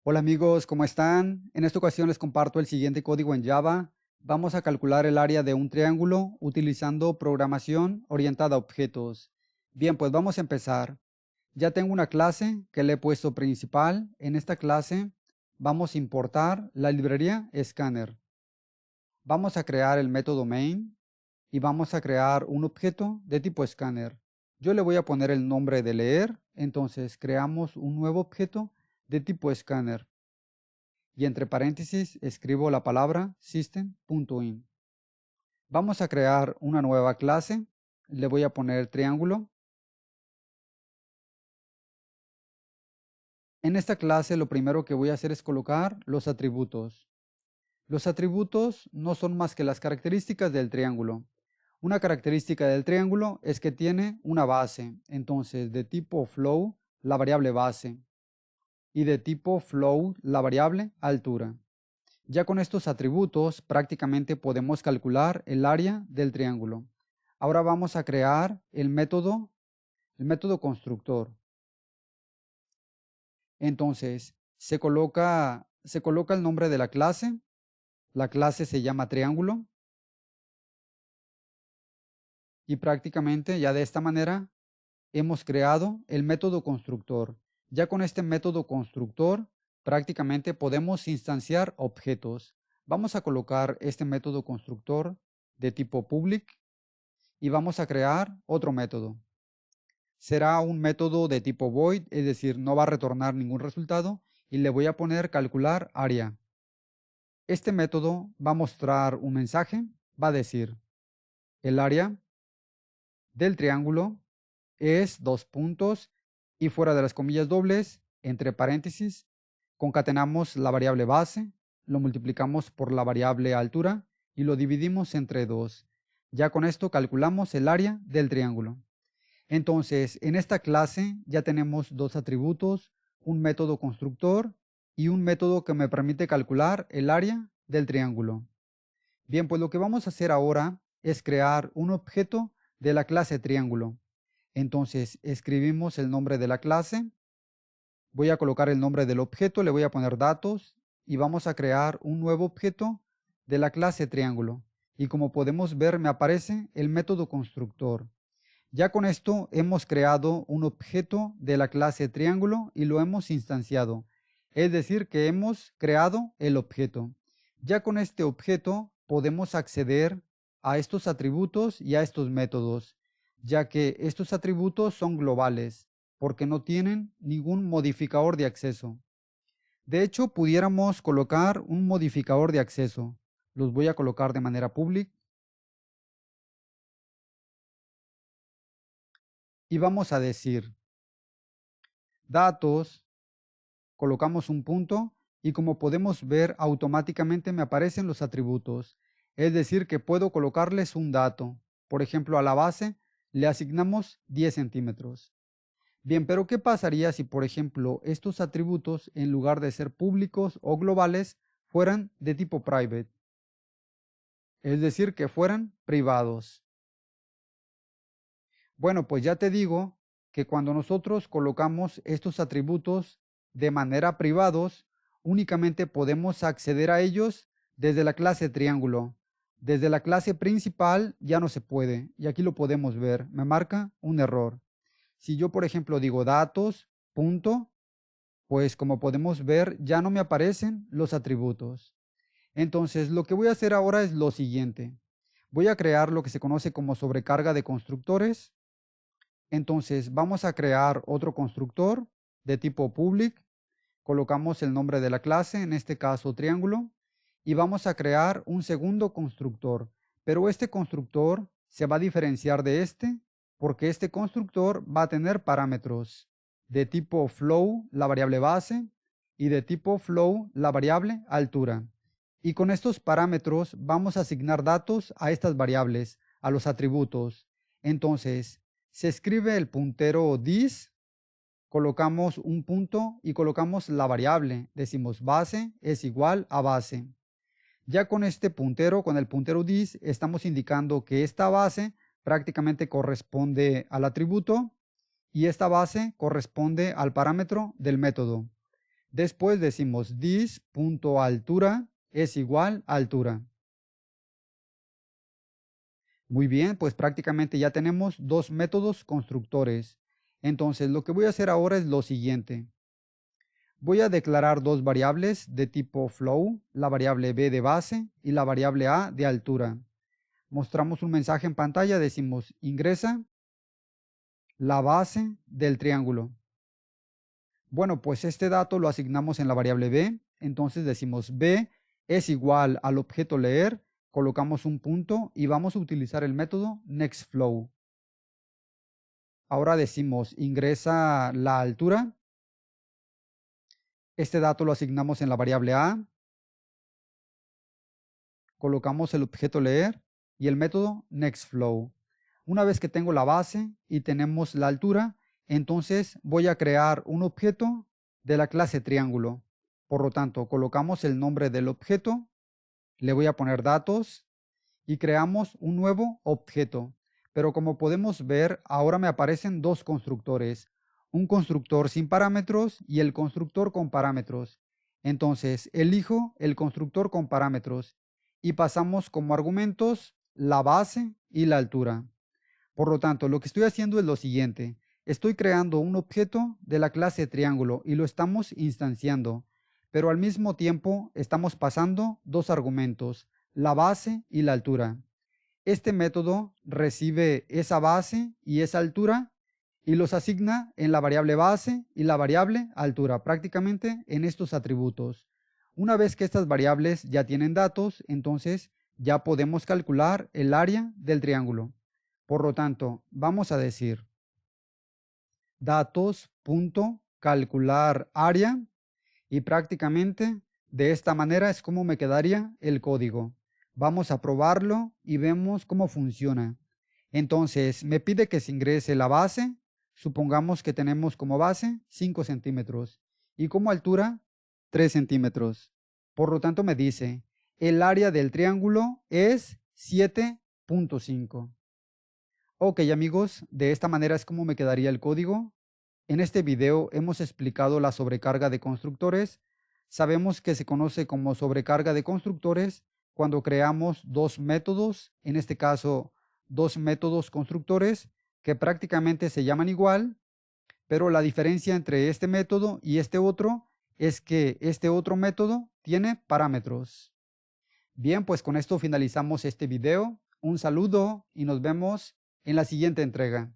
Hola amigos, ¿cómo están? En esta ocasión les comparto el siguiente código en Java. Vamos a calcular el área de un triángulo utilizando programación orientada a objetos. Bien, pues vamos a empezar. Ya tengo una clase que le he puesto principal. En esta clase vamos a importar la librería Scanner. Vamos a crear el método main y vamos a crear un objeto de tipo Scanner. Yo le voy a poner el nombre de leer, entonces creamos un nuevo objeto de tipo Scanner y entre paréntesis escribo la palabra system.in. Vamos a crear una nueva clase, le voy a poner triángulo. En esta clase lo primero que voy a hacer es colocar los atributos. Los atributos no son más que las características del triángulo. Una característica del triángulo es que tiene una base, entonces de tipo flow la variable base y de tipo flow la variable altura. Ya con estos atributos prácticamente podemos calcular el área del triángulo. Ahora vamos a crear el método constructor. Entonces, se coloca el nombre de la clase se llama triángulo y prácticamente ya de esta manera hemos creado el método constructor. Ya con este método constructor prácticamente podemos instanciar objetos. Vamos a colocar este método constructor de tipo public y vamos a crear otro método. Será un método de tipo void, es decir, no va a retornar ningún resultado y le voy a poner calcular área. Este método va a mostrar un mensaje, va a decir el área del triángulo es dos puntos y fuera de las comillas dobles, entre paréntesis, concatenamos la variable base, lo multiplicamos por la variable altura y lo dividimos entre 2. Ya con esto calculamos el área del triángulo. Entonces, en esta clase ya tenemos dos atributos, un método constructor y un método que me permite calcular el área del triángulo. Bien, pues lo que vamos a hacer ahora es crear un objeto de la clase triángulo. Entonces, escribimos el nombre de la clase, voy a colocar el nombre del objeto, le voy a poner datos y vamos a crear un nuevo objeto de la clase triángulo. Y como podemos ver, me aparece el método constructor. Ya con esto hemos creado un objeto de la clase triángulo y lo hemos instanciado. Es decir, que hemos creado el objeto. Ya con este objeto podemos acceder a estos atributos y a estos métodos, ya que estos atributos son globales, porque no tienen ningún modificador de acceso. De hecho, pudiéramos colocar un modificador de acceso. Los voy a colocar de manera pública y vamos a decir datos, colocamos un punto y como podemos ver automáticamente me aparecen los atributos. Es decir que puedo colocarles un dato. Por ejemplo, a la base le asignamos 10 centímetros. Bien, pero ¿qué pasaría si, por ejemplo, estos atributos, en lugar de ser públicos o globales, fueran de tipo private? Es decir, que fueran privados. Bueno, pues ya te digo que cuando nosotros colocamos estos atributos de manera privados, únicamente podemos acceder a ellos desde la clase triángulo. Desde la clase principal ya no se puede, y aquí lo podemos ver, me marca un error. Si yo, por ejemplo, digo datos, punto, pues como podemos ver, ya no me aparecen los atributos. Entonces, lo que voy a hacer ahora es lo siguiente. Voy a crear lo que se conoce como sobrecarga de constructores. Entonces, vamos a crear otro constructor de tipo public. Colocamos el nombre de la clase, en este caso triángulo, y vamos a crear un segundo constructor. Pero este constructor se va a diferenciar de este porque este constructor va a tener parámetros de tipo flow, la variable base, y de tipo flow, la variable altura. Y con estos parámetros vamos a asignar datos a estas variables, a los atributos. Entonces, se escribe el puntero dis, colocamos un punto y colocamos la variable. Decimos base es igual a base. Ya con este puntero, con el puntero dis, estamos indicando que esta base prácticamente corresponde al atributo y esta base corresponde al parámetro del método. Después decimos dis.altura es igual a altura. Muy bien, pues prácticamente ya tenemos dos métodos constructores. Entonces, lo que voy a hacer ahora es lo siguiente. Voy a declarar dos variables de tipo flow, la variable b de base y la variable a de altura. Mostramos un mensaje en pantalla, decimos ingresa la base del triángulo. Bueno, pues este dato lo asignamos en la variable b, entonces decimos b es igual al objeto leer, colocamos un punto y vamos a utilizar el método nextFlow. Ahora decimos ingresa la altura. Este dato lo asignamos en la variable a. Colocamos el objeto leer y el método nextFlow. Una vez que tengo la base y tenemos la altura, entonces voy a crear un objeto de la clase triángulo. Por lo tanto, colocamos el nombre del objeto, le voy a poner datos y creamos un nuevo objeto. Pero como podemos ver, ahora me aparecen dos constructores, un constructor sin parámetros y el constructor con parámetros. Entonces, elijo el constructor con parámetros y pasamos como argumentos la base y la altura. Por lo tanto, lo que estoy haciendo es lo siguiente. Estoy creando un objeto de la clase triángulo y lo estamos instanciando, pero al mismo tiempo estamos pasando dos argumentos, la base y la altura. Este método recibe esa base y esa altura y los asigna en la variable base y la variable altura, prácticamente en estos atributos. Una vez que estas variables ya tienen datos, entonces ya podemos calcular el área del triángulo. Por lo tanto, vamos a decir datos.calcular área y prácticamente de esta manera es como me quedaría el código. Vamos a probarlo y vemos cómo funciona. Entonces, me pide que se ingrese la base. Supongamos que tenemos como base 5 centímetros y como altura 3 centímetros. Por lo tanto, me dice, el área del triángulo es 7.5. Ok, amigos, de esta manera es como me quedaría el código. En este video hemos explicado la sobrecarga de constructores. Sabemos que se conoce como sobrecarga de constructores cuando creamos dos métodos, en este caso dos métodos constructores que prácticamente se llaman igual, pero la diferencia entre este método y este otro es que este otro método tiene parámetros. Bien, pues con esto finalizamos este video. Un saludo y nos vemos en la siguiente entrega.